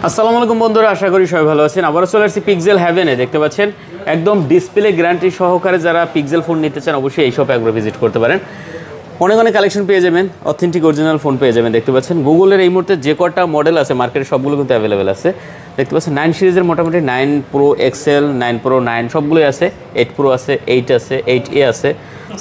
আসসালামু আলাইকুম বন্ধুরা, আশা করি সবাই ভালো আছেন। আবারও চলে আসছি পিক্সেল হেভেনে। দেখতে পাচ্ছেন একদম ডিসপ্লে গ্যারান্টি সহকারে যারা পিক্সেল ফোন নিতে চান অবশ্যই এই শপে একবার ভিজিট করতে পারেন। অনেক অনেক কালেকশন পেয়ে যাবেন, অথেন্টিক অরিজিনাল ফোন পেয়ে যাবেন। দেখতে পাচ্ছেন গুগলের এই মুহূর্তে যে কটা মডেল আছে মার্কেটে সবগুলো কিন্তু অ্যাভেলেবেল আছে। দেখতে পাচ্ছেন 9 সিরিজের মোটামুটি 9 প্রো এক্সেল, 9 প্রো 9 সবগুলোই আছে। 8 প্রো আছে, 8 আছে, 8A আছে,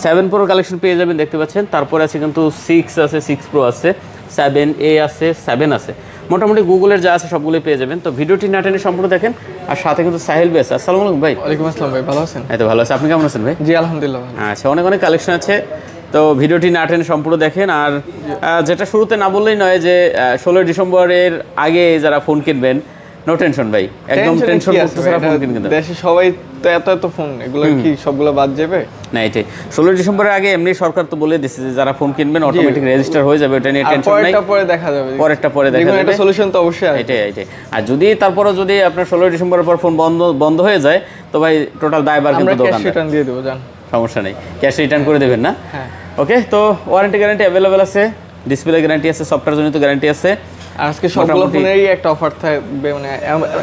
7 প্রো কালেকশন পেয়ে যাবেন। দেখতে পাচ্ছেন তারপরে আছে কিন্তু 6 আছে, 6 প্রো আছে, 7A আছে, 7 আছে। মোটামুটি গুগলের যা আছে সবগুলোই পেয়ে যাবেন। তো ভিডিওটি না টেনে সম্পূর্ণ দেখেন। আর সাথে কিন্তু সাহিল ভাই আছে। আসসালামু আলাইকুম ভাই। ওয়ালাইকুম আসসালাম ভাই, ভালো আছেন? এই তো ভালো আছে, আপনি কেমন আছেন ভাই? জি আলহামদুলিল্লাহ ভালো। আচ্ছা, অনেক অনেক কালেকশন আছে, তো ভিডিওটি না টেনে সম্পূর্ণ দেখেন। আর যেটা শুরুতে না বললেই নয় যে 16 ডিসেম্বরের আগে যারা ফোন কিনবেন নো টেনশন ভাই, একদম টেনশন মুক্ত ছাড়া ফোন কিনবেন। দেশে সবাই তো এত ফোন, এগুলো কি সবগুলো বাদ যাবে? না, এটাই 16 ডিসেম্বরের আগে এমনি সরকার তো বলে দিচ্ছে যে যারা ফোন কিনবেন অটোমেটিক রেজিস্টার হয়ে যাবে, এটা নিয়ে টেনশন নাই। পরে দেখা যাবে, পরেরটা পরে দেখা যাবে, একটা সলিউশন তো অবশ্যই আছে। এটাই। আর যদি তারপরে যদি আপনার 16 ডিসেম্বরের পর ফোন বন্ধ হয়ে যায় তো ভাই টোটাল দায়ভার কিন্তু দোকানদার। ক্যাশ রিটার্ন দিয়ে দেবো, জান, সমস্যা নেই, ক্যাশ রিটার্ন করে দেবেন না? হ্যাঁ। ওকে, তো ওয়ারেন্টি গ্যারান্টি অ্যাভেলেবেল আছে, ডিসপ্লে গ্যারান্টি আছে, সফটওয়্যার জনিত গ্যারান্টি আছে। আর আজকে সবগুলো ফোনেরই একটা অফার থাকবে, মানে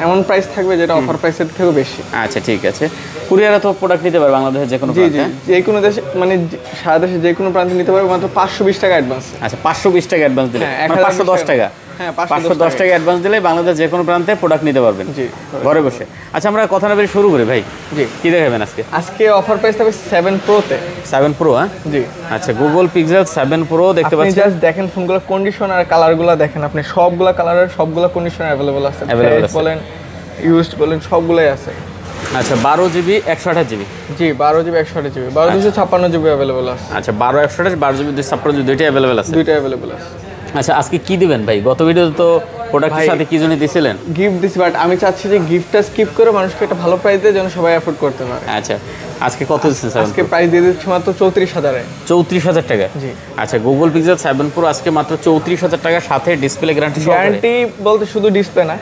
এমন প্রাইস থাকবে যেটা অফার প্রাইসের থেকেও বেশি। আচ্ছা ঠিক আছে, কুরিয়ারে তো প্রোডাক্ট নিতে পারবে বাংলাদেশের যে কোনো প্রান্তে? যে কোনো দেশে, মানে সারা দেশে যে কোনো প্রান্তে নিতে পারবে, মাত্র 520 টাকা অ্যাডভান্স। আচ্ছা, 520 টাকা অ্যাডভান্স দিলে, 510 টাকা। হ্যাঁ, 510 টাকা অ্যাডভান্স দিলে বাংলাদেশ যে কোনো প্রান্তে প্রোডাক্ট নিতে পারবেন জি, ঘরে বসে। আচ্ছা, আমরা কথা না বেরিয়ে শুরু করি ভাই। জি, কি দেখাবেন আজকে অফার প্রাইস থাকবে 7 প্রোতে। 7 প্রো? হ্যাঁ জি। আচ্ছা, গুগল পিক্সেল 7 প্রো দেখতে পাচ্ছেন। আপনি জাস্ট দেখেন ফোনগুলো কন্ডিশন আর কালারগুলো দেখেন, আপনি সবগুলা কালারের সবগুলা কন্ডিশন अवेलेबल আছে, বলেন ইউজড বলেন সবগুলাই আছে। আচ্ছা, 12 জিবি 128 জিবি? জি, 12 জিবি 128 জিবি, 12 256 জিবি अवेलेबल আছে। আচ্ছা, 12 128, 12 জিবি 256 জিবি দুইটাই अवेलेबल আছে? দুইটাই अवेलेबल আছে। আচ্ছা, আজকে কি দিবেন ভাই? গত ভিডিওতে তো প্রোডাক্টের সাথে কি জন্য দিছিলেন? গিফট দিছি, বাট আমি চাচ্ছি যে গিফটটা স্কিপ করে মানুষকে একটা ভালো প্রাইস দিয়ে যেন সবাই অ্যাফোর্ড করতে পারে। আচ্ছা, আজকে কত দিচ্ছেন? আজকে প্রাইস দিয়ে দিচ্ছি মাত্র 34,000 এ। 34,000 টাকা? জি। আচ্ছা, গুগল পিক্সেল 7 প্রো আজকে মাত্র 34,000 টাকা, সাথে ডিসপ্লে গ্যারান্টি সহকারে। গ্যারান্টি বলতে শুধু ডিসপ্লে না,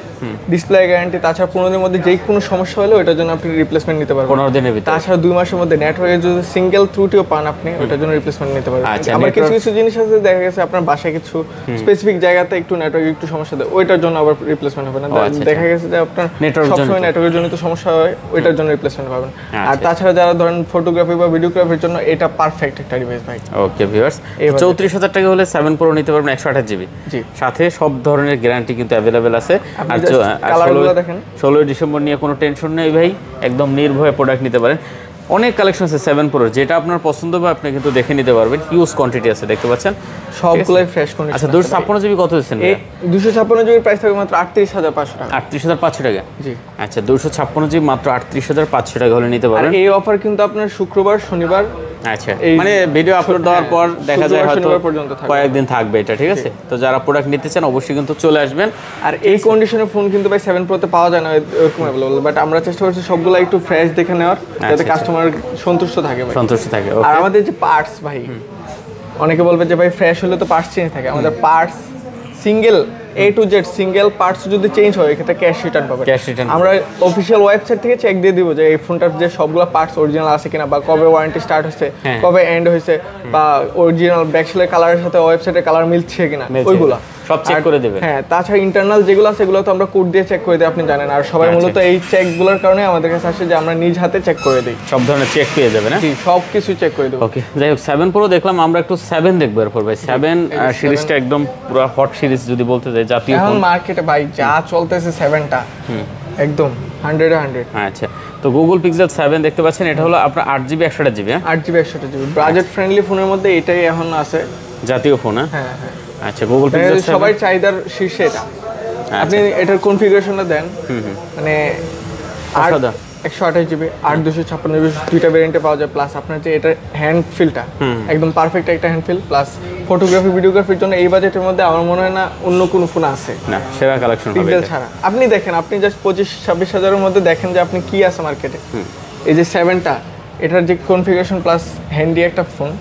ডিসপ্লে গ্যারান্টি, তাছাড়া 15 দিনের মধ্যে যে কোনো সমস্যা হলে ওটার জন্য আপনি রিপ্লেসমেন্ট নিতে পারবেন 15 দিনের ভিতরে। তাছাড়া 2 মাসের মধ্যে নেটওয়ার্কের যদি সিঙ্গেল ত্রুটিও পান আপনি ওটার জন্য রিপ্লেসমেন্ট নিতে পারবেন। আচ্ছা, আবার কিছু কিছু জিনিস আছে, দেখা গেছে আপনার বাসায় কিছু স্পেসিফিক জায়গাতে একটু নেটওয়ার্ক একটু সমস্যা দেয়, ওইটার জন্য আবার রিপ্লেসমেন্ট হবে না। দেখা গেছে যে আপনার সবসময় নেটওয়ার্কের জন্য তো সমস্যা হয়, ওইটার জন্য রিপ্লেসমেন্ট পাবেন। আর তাছাড়া যারা ধরেন ফটোগ্রাফি বা ভিডিওগ্রাফির জন্য এটা পারফেক্ট একটা ডিভাইস ভাই। ওকে ভিউয়ার্স, 34,000 টাকা হলে 7 প্রো নিতে পারবেন 128 জিবি, জি, সাথে সব ধরনের গ্যারান্টি কিন্তু अवेलेबल আছে। আর কালারগুলো দেখেন, 16 ডিসেম্বর নিয়ে কোনো টেনশন নেই ভাই, একদম নির্ভয়ে প্রোডাক্ট নিতে পারেন। অনেক কালেকশন আছে 7 প্রো, যেটা আপনার পছন্দ হবে আপনি কিন্তু দেখে নিতে পারবেন। হিউজ কোয়ান্টিটি আছে, দেখতে পাচ্ছেন সবগুলাই ফ্রেশ কন্ডিশন। আচ্ছা, 256 জিবি কত দিচ্ছেন? এই 256 জিবির প্রাইস থাকবে মাত্র 38,500 টাকা। 38,500 টাকা? জি। আচ্ছা, 256 জিবি মাত্র 38,500 টাকা হলে নিতে পারবেন। এই অফার কিন্তু আপনার শুক্রবার শনিবার, আচ্ছা, মানে ভিডিও আপলোড দেওয়ার পর দেখা যায় হয়তো কয়েকদিন থাকবে এটা, ঠিক আছে? তো যারা প্রোডাক্ট নিতে চান অবশ্যই কিন্তু চলে আসবেন। আর এই কন্ডিশনের ফোন কিন্তু ভাই 7 প্রোতে পাওয়া যায় না এরকম अवेलेबल, বাট আমরা চেষ্টা করছি সবগুলো একটু ফ্রেশ দেখে নেওয়ার, যাতে কাস্টমার সন্তুষ্ট থাকে ভাই। সন্তুষ্ট থাকে। আর আমাদের যে পার্টস ভাই, অনেকে বলবে যে ভাই ফ্রেশ হলে তো পার্টস চেঞ্জ থাকে, আমাদের parts single A to Z single parts যদি চেঞ্জ হয় এক্ষেত্রে ক্যাশ রিটার্ন পাবেন। ক্যাশ রিটার্ন আমরা অফিশিয়াল ওয়েবসাইট থেকে চেক দিয়ে দিব যে এই ফোনটার যে সবগুলো পার্টস অরিজিনাল আছে কিনা, বা কবে ওয়ারেন্টি স্টার্ট হচ্ছে, কবে এন্ড হয়েছে, বা অরিজিনাল ব্যাকসেলের কালারের সাথে ওয়েবসাইটের কালার মিলছে কিনা, ওইগুলো সব চেক করে দেবেন। হ্যাঁ, তাছাড়া ইন্টারনাল যেগুলো আছে সেগুলো তো আমরা কোড দিয়ে চেক করে দিই, আপনি জানেন। আর সবাই মূলত এই চেকগুলোর কারণে আমাদের কাছে আসে যে আমরা নিজ হাতে চেক করে দিই, সব ধরনের চেক পেয়ে যাবেন। জি, সব কিছু চেক করে দেব। ওকে, যাই হোক 7 প্রো দেখলাম, আমরা একটু 7 দেখবো এরপর ভাই। 7 সিরিজটা একদম পুরো হট সিরিজ যদি বলতে যাই, জাতীয় এখন মার্কেটে ভাই যা চলতেছে 7টা একদম 100 এ 100। আচ্ছা, তো গুগল পিক্সেল 7 দেখতে পাচ্ছেন, এটা হলো আপনার 8 GB 128 GB? 8 GB 128 GB budget friendly ফোনের মধ্যে এটাই এখন আছে, জাতীয় ফোন। হ্যাঁ হ্যাঁ। আচ্ছা, গুগল পিক্সেল সবাই চাহিদার শীর্ষে এটা। আপনি এটার কনফিগারেশনটা দেন, মানে 128 জিবি 8256 জিবি দুইটা ভেরিয়েন্টে পাওয়া যায়, প্লাস আপনার যে এটা হ্যান্ড ফিলটা একদম পারফেক্ট একটা হ্যান্ড ফিল, প্লাস ফটোগ্রাফি ভিডিওগ্রাফির জন্য এই বাজেটের মধ্যে আমার মনে হয় না অন্য কোনো ফোন আছে না, সেরা কালেকশন হবে পিক্সেল ছাড়া। আপনি দেখেন, আপনি জাস্ট 25-26 হাজারের মধ্যে দেখেন যে আপনি কি আছে মার্কেটে। এই যে 7টা, এটার যে কনফিগারেশন প্লাস হ্যান্ডি একটা ফোন,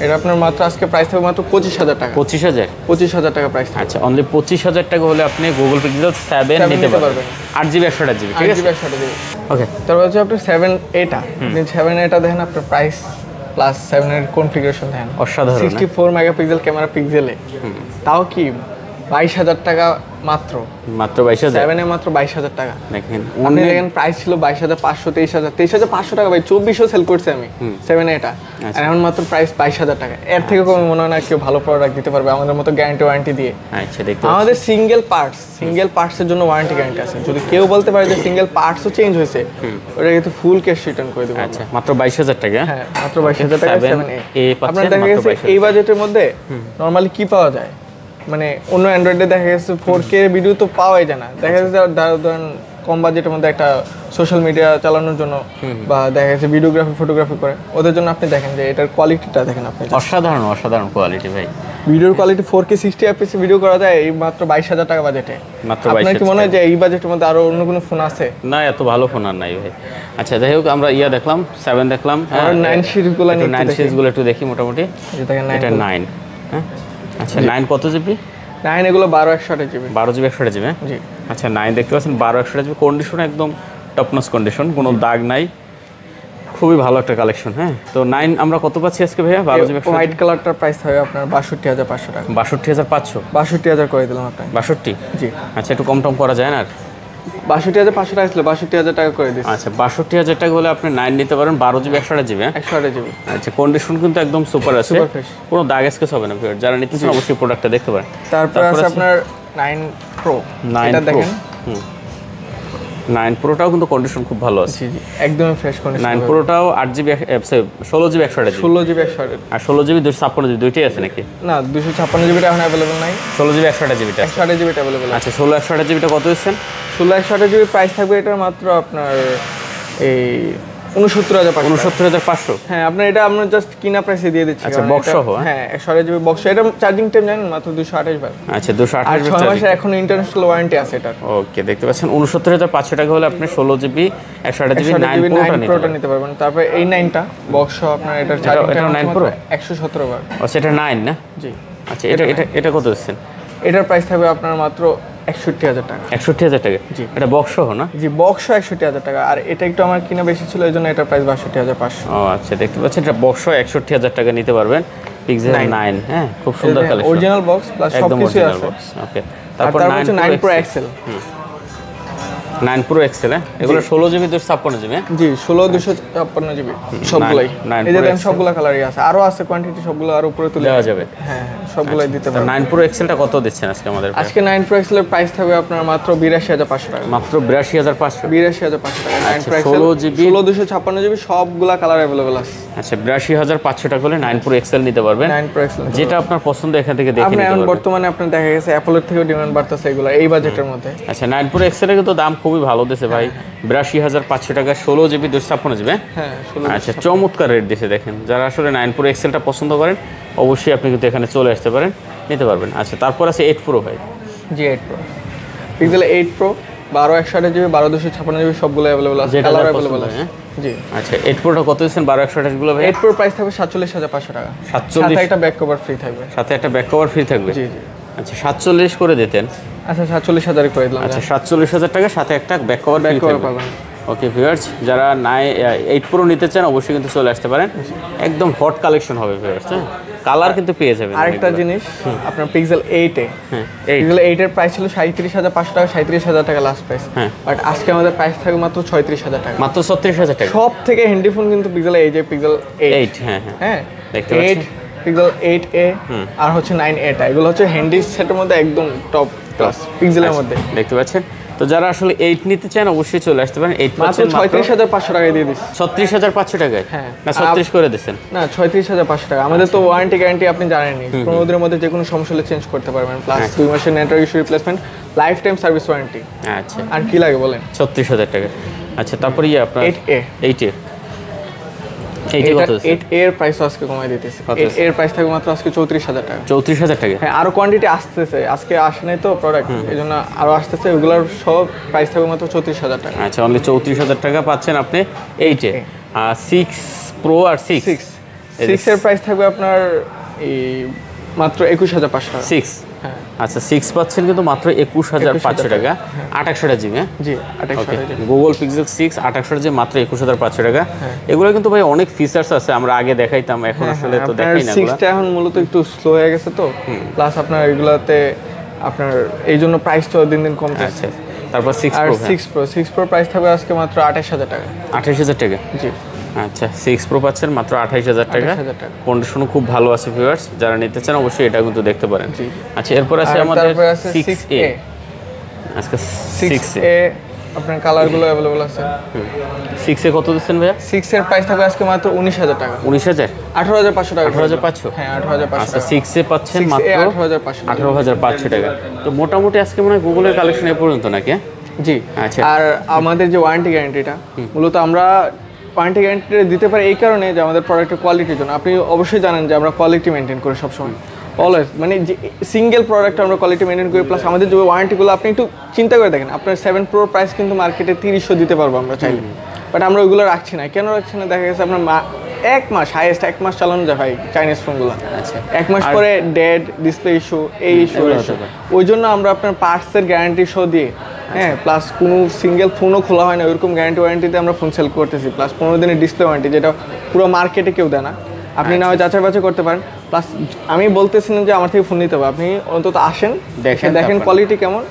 এটা আপনার মাত্র আজকে প্রাইস থাকবে মাত্র 25,000 টাকা। 25,000 টাকা প্রাইস। আচ্ছা, অনলি 25,000 টাকা হলে আপনি গুগল পিক্সেল 7 নিতে পারবেন, 8 জিবি 128 জিবি, ঠিক আছে? 8 জিবি 128 জিবি। ওকে, তারপর হচ্ছে আপনার 7A আপনি 7A দেখেন, আপনার প্রাইস প্লাস 7 এর কনফিগারেশন দেখেন, অসাধারণ। 64 মেগাপিক্সেল ক্যামেরা পিক্সেলে, তাও কি 22,000 টাকা মাত্র। মাত্র 22,000? 7 এ মাত্র 22,000 টাকা। দেখেন আপনি দেখেন প্রাইস ছিল 22,500, 23,500 টাকা ভাই, 2400 সেল করছি আমি 7 এ এটা। আর এখন মাত্র প্রাইস 22,000 টাকা। এর থেকে কম মনে হয় না কেউ ভালো প্রোডাক্ট দিতে পারবে আমাদের মতো গ্যারান্টি ওয়ারেন্টি দিয়ে। আচ্ছা দেখতে আমাদের সিঙ্গেল পার্টসের জন্য ওয়ারেন্টি গ্যারান্টি আছে। যদি কেউ বলতে পারে যে সিঙ্গেল পার্টসও চেঞ্জ হয়েছে, ওটা কিন্তু ফুল ক্যাশ রিটার্ন করে দেব। আচ্ছা মাত্র 22,000 টাকা? হ্যাঁ মাত্র 22,000 টাকা 7A। আপনারা দেখা গেছে এই বাজেটের মধ্যে নরমালি কি পাওয়া যায়, মানে অন্য অ্যান্ড্রয়েডে দেখা গেছে 4K ভিডিও তো পাওয়াই যায় না। দেখা যাচ্ছে ধরেন কম বাজেটের মধ্যে একটা সোশ্যাল মিডিয়া চালানোর জন্য বা দেখা যাচ্ছে ভিডিওগ্রাফি ফটোগ্রাফি করে, ওদের জন্য আপনি দেখেন যে এটার কোয়ালিটিটা দেখেন আপনি, অসাধারণ কোয়ালিটি ভাই। ভিডিওর কোয়ালিটি 4K 60 fps ভিডিও করা যায় এই মাত্র 22,000 টাকা বাজেটে। মাত্র 22,000 আপনার কি মনে হয় যে এই বাজেটের মধ্যে আরো অন্য কোনো ফোন আছে? না, এত ভালো ফোন আর নাই ভাই। আচ্ছা যাই হোক, আমরা দেখলাম 7 দেখলাম, আর 9 সিরিজগুলো নিয়ে 9 সিরিজগুলো একটু দেখি মোটামুটি। এটা 9। হ্যাঁ আচ্ছা 9 কত জিবি? 9 এগুলো 12/128 জিবি। 12 GB 128 GB? জি। আচ্ছা 9 দেখতে পাচ্ছেন 12/128 জিবি, কন্ডিশন একদম টপ নচ কন্ডিশন, কোনো দাগ নাই, খুবই ভালো একটা কালেকশন। হ্যাঁ তো 9 আমরা কত পাচ্ছি আজকে ভাইয়া? 12 জিবি হোয়াইট কালারটার প্রাইস হবে আপনার 62,500 টাকা। 62,500? 62,000 করে দিলাম আপনাকে। 62? জি। আচ্ছা একটু কম টম করা যায় না? 62,500 টাকা ছিল, 62,000 টাকা করে দিচ্ছি। আচ্ছা 62,000 টাকা হলে আপনি 9 নিতে পারেন 12 জিবি 128 জিবি? 128 জিবি। আচ্ছা কন্ডিশন কিন্তু একদম সুপার আছে, সুপার ফ্রেশ, কোনো দাগ স্কেচ হবে না। যারা নিতে চান অবশ্যই প্রোডাক্টটা দেখতে পারেন। তারপর আছে আপনার 9 প্রো। এটা দেখেন 9 প্রোটাও কিন্তু কন্ডিশন খুব ভালো আছে। জি জি একদম fresh condition. 9 প্রোটাও 8 GB 16 GB 128 GB? 16 GB 128 আর 16 জিবি 256 জিবি দুইটাই আছে নাকি? না 256 জিবিটা এখন अवेलेबल নাই, 16 জিবি 128 জিবিটা 128 জিবিটা अवेलेबल। আচ্ছা 16 128 জিবিটা কত দিচ্ছেন? 16 128 জিবি প্রাইস থাকবে এটার মাত্র আপনার এই 69,500। হ্যাঁ আপনার এটা আমরা জাস্ট কিনা প্রাইসে দিয়ে দিচ্ছি। আচ্ছা বক্স সহ? হ্যাঁ 128 জিবি বক্স। এটা চার্জিং টাইম জানেন মাত্র 228 বার। আচ্ছা 228 বার। 6 মাসের এখন ইন্টারন্যাশনাল ওয়ারেন্টি আছে এটার। ওকে দেখতে পাচ্ছেন 69,500 টাকা হলে আপনি 16 জিবি 128 জিবি 9 প্রোটা নিতে পারবেন। তারপর এই 9টা বক্স সহ আপনার এটার চার্জিং টাইম 9 প্রো 117 বার। আচ্ছা এটা 9 না? জি। আচ্ছা এটা কত দিচ্ছেন? এটার প্রাইস থাকবে আপনার মাত্র 61,000 টাকা। 61,000 টাকা? জি। এটা বক্স সহ না? জি বক্স 61,000 টাকা। আর এটা একটু আমার কিনা বেশি ছিল এইজন্য এটার প্রাইস 62,500। ও আচ্ছা দেখতে পাচ্ছেন এটা বক্স 61,000 টাকা নিতে পারবেন। পিক্সেল 9। হ্যাঁ খুব সুন্দর কালেকশন, অরিজিনাল বক্স প্লাস সবকিছু আছে। ওকে তারপর 9 প্রো এক্সেল। 9 প্রো এক্সেল এগুলো 16 জিবি 256 জিবি? জি 16 256 জিবি সবগুলাই। এই যে দেন সবগুলা কালারই আছে, আরো আছে কোয়ান্টিটি, সবগুলো আর উপরে তুলে দেওয়া যাবে। হ্যাঁ সবগুলাই দিতে পারবেন। 9 প্রো এক্সেলটা কত দিচ্ছেন আজকে আমাদের? আজকে 9 প্রো এক্সেলের প্রাইস থাকবে আপনার মাত্র 82,500 টাকা। মাত্র 82,500? 82,500 টাকা 9 প্রো এক্সেল 16 জিবি 16 256 জিবি সবগুলা কালার अवेलेबल আছে। আচ্ছা 82,500 টাকা হলে 9 প্রো এক্সেল নিতে পারবেন। 9 প্রো এক্সেল যেটা আপনার পছন্দ এখান থেকে দেখে নিতে পারবেন। পারবেন। বর্তমানে আপনার দেখা গেছে অ্যাপলের থেকেও ডিমান্ড বাড়তেছে এগুলা এই বাজেটের মধ্যে। আচ্ছা 9 প্রো এক্সেলের কিন্তু দাম খুবই ভালো দিয়েছে ভাই, 82,500 টাকা 16 জিবি 256 জিবি। হ্যাঁ 16। আচ্ছা চমৎকার রেট দিয়েছে দেখেন। যারা আসলে 9 প্রো এক্সেলটা পছন্দ করেন অবশ্যই আপনি কিন্তু এখানে চলে আসতে পারেন, নিতে পারবেন। আচ্ছা তারপর আছে 8 প্রো ভাই। জি 8 pro pixel 8 pro 12 128 GB 12 256 GB সবগুলো अवेलेबल আছে, কালার अवेलेबल আছে। জি আচ্ছা 8 প্রোটা কত দিচ্ছেন? 12 128 গুলো ভাই? 8 প্রো প্রাইস থাকবে 47,500 টাকা। 47? সাথে একটা ব্যাক কভার ফ্রি থাকবে। সাথে একটা ব্যাক কভার ফ্রি থাকবে? জি জি। আচ্ছা 47 করে দিতেন। আচ্ছা 47,000 করে দিলাম। আচ্ছা 47,000 টাকা সাথে একটা ব্যাক কভার ফ্রি থাকবে। ওকে ভিউয়ার্স, যারা 8 প্রো নিতে চান অবশ্যই কিন্তু চলে আসতে পারেন, একদম হট কালেকশন হবে ভিউয়ার্স। হ্যাঁ কালার কিন্তু পেয়ে যাবেন। আরেকটা জিনিস আপনার পিক্সেল 8 এ, পিক্সেল 8 এর প্রাইস ছিল 37,500 টাকা, 37,000 টাকা লাস্ট প্রাইস। বাট আজকে আমাদের প্রাইস থাকবে মাত্র 36,000 টাকা। মাত্র 36,000 টাকা। সব থেকে হ্যান্ডি ফোন কিন্তু পিক্সেল এই যে পিক্সেল 8। হ্যাঁ হ্যাঁ দেখতে পাচ্ছেন পিক্সেল 8a আর হচ্ছে 9a টা, এগুলো হচ্ছে হ্যান্ডি সেটের মধ্যে একদম টপ ক্লাস পিক্সেলের মধ্যে। দেখতে পাচ্ছেন তো যারা আসলে 8 নিতে চান অবশ্যই চলে আসতে পারেন। 8 মাত্র 36,500 টাকায় দিয়ে দিচ্ছি। 36,500 টাকায়? হ্যাঁ না 36 করে দিয়েছেন? না 36,500 টাকা। আমাদের তো ওয়ারেন্টি গ্যারান্টি আপনি জানেনই, 15 দিনের মধ্যে যে কোনো সমস্যা হলে চেঞ্জ করতে পারবেন, প্লাস 2 মাসের network issue replacement, life time service warranty. আচ্ছা আর কি লাগে বলেন? 36,000 টাকা। আচ্ছা তারপরে আপনার 8a 8a কত? 8a এর প্রাইস আজকে কমাই দিতেছি। 8a এর প্রাইস থাকবে মাত্র আজকে 34,000 টাকা। 34,000 টাকা? হ্যাঁ আরো কোয়ান্টিটি আসতেছে, আজকে আসে নাই তো প্রোডাক্ট, এইজন্য আরো আসতেছে, ওগুলোর সব প্রাইস থাকবে মাত্র 34,000 টাকা। আচ্ছা অনলি 34,000 টাকা পাচ্ছেন আপনি 8 এ। আর 6 প্রো আর 6 এর প্রাইস থাকবে আপনার এই মাত্র 21,500 টাকা। 6 হ্যাঁ আচ্ছা 6 পাচ্ছেন কিন্তু মাত্র 21,500 টাকা। 2800 জিবি? জি 2800 জিবি গুগল পিক্সেল 6 2800 জিবি মাত্র 21,500 টাকা। এগুলো কিন্তু ভাই অনেক ফিচারস আছে, আমরা আগে দেখাইতাম, এখন আসলে তো দেখাই না। 6টা এখন মূলত একটু স্লো হয়ে গেছে তো, প্লাস আপনার এগুলাতে আপনার এই জন্য প্রাইসটাও দিন দিন কমতেছে। আচ্ছা, তারপর 6 আর Pro 6 Pro প্রাইস থাকবে আজকে মাত্র 28000 টাকা। 28000 টাকা? জি। আচ্ছা, 6 Pro পাচ্ছেন মাত্র 28000 টাকা। কন্ডিশনও খুব ভালো আছে ভিউয়ার্স, যারা নিতে চান অবশ্যই এটা কিন্তু দেখতে পারেন। আচ্ছা, এরপর আছে আমাদের 6A। আজকে 6A আপনার কালারগুলো अवेलेबल আছে। 6A কত দিচ্ছেন ভাইয়া? 6 এর প্রাইস থাকবে আজকে মাত্র 19000 টাকা। 19000? 18500 টাকা। 18500? হ্যাঁ 18500। আচ্ছা, 6A পাচ্ছেন মাত্র 18500 টাকা। তো মোটামুটি আজকে মনে হয় গুগলের কালেকশন এ পর্যন্ত নাকি? জি। আচ্ছা, আর আমাদের যে ওয়ারেন্টি গ্যারান্টিটা মূলত আমরা ওয়ারেন্টি গ্যারান্টি দিতে পারি এই কারণে যে আমাদের প্রোডাক্টের কোয়ালিটির জন্য। আপনি অবশ্যই জানেন যে আমরা কোয়ালিটি মেনটেন করি সবসময়, অলওয়েজ। মানে যে সিঙ্গেল প্রোডাক্ট আমরা কোয়ালিটি মেনটেন করি, প্লাস আমাদের যে ওয়ারেন্টিগুলো আপনি একটু চিন্তা করে দেখেন, আপনার 7 Pro প্রাইস কিন্তু মার্কেটে 300 দিতে পারবো আমরা চাইলে, বাট আমরা ওইগুলো রাখছি না। কেন রাখছি না? দেখা গেছে আপনার 1 মাস, হাইয়েস্ট 1 মাস চালানো যায় ভাই চাইনিজ ফোনগুলো। আচ্ছা, 1 মাস পরে ডেড, ডিসপ্লে ইস্যু, এই ইস্যু। ওই জন্য আমরা আপনার পার্টসের গ্যারান্টি শো দিয়ে, হ্যাঁ, প্লাস কোনো সিঙ্গেল ফোনও খোলা হয় না ওইরকম গ্যারান্টি ওয়ারেন্টিতে আমরা ফোন সেল করতেছি, প্লাস 15 দিনের ডিসপ্লে ওয়ারেন্টি, যেটা পুরো মার্কেটে কেউ দেয় না। আপনি না হয় যাচাই বাছাই করতে পারেন। প্লাস আমি বলতেছি না যে আমার থেকে ফোন নিতে হবে, আপনি অন্তত আসেন, দেখেন কোয়ালিটি কেমন,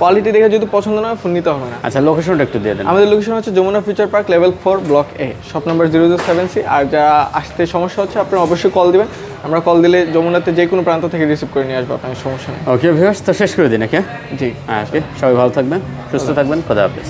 কোয়ালিটি দেখে যদি পছন্দ না হয় ফোন নিতে হবে না। আচ্ছা, লোকেশনটা একটু দিয়ে দেন। আমাদের লোকেশন হচ্ছে Jamuna future park level 4 block A, shop number 007C। আর যা আসতে সমস্যা হচ্ছে আপনারা অবশ্যই কল দিবেন, আমরা কল দিলে যমুনাতে যে কোনো প্রান্ত থেকে রিসিভ করে নিয়ে আসবো, আপনার সমস্যা নেই। ওকে ভিউয়ার্স, তো শেষ করে দিন নাকি? জি। ওকে, সবাই ভালো থাকবেন, সুস্থ থাকবেন, খোদা হাফেজ।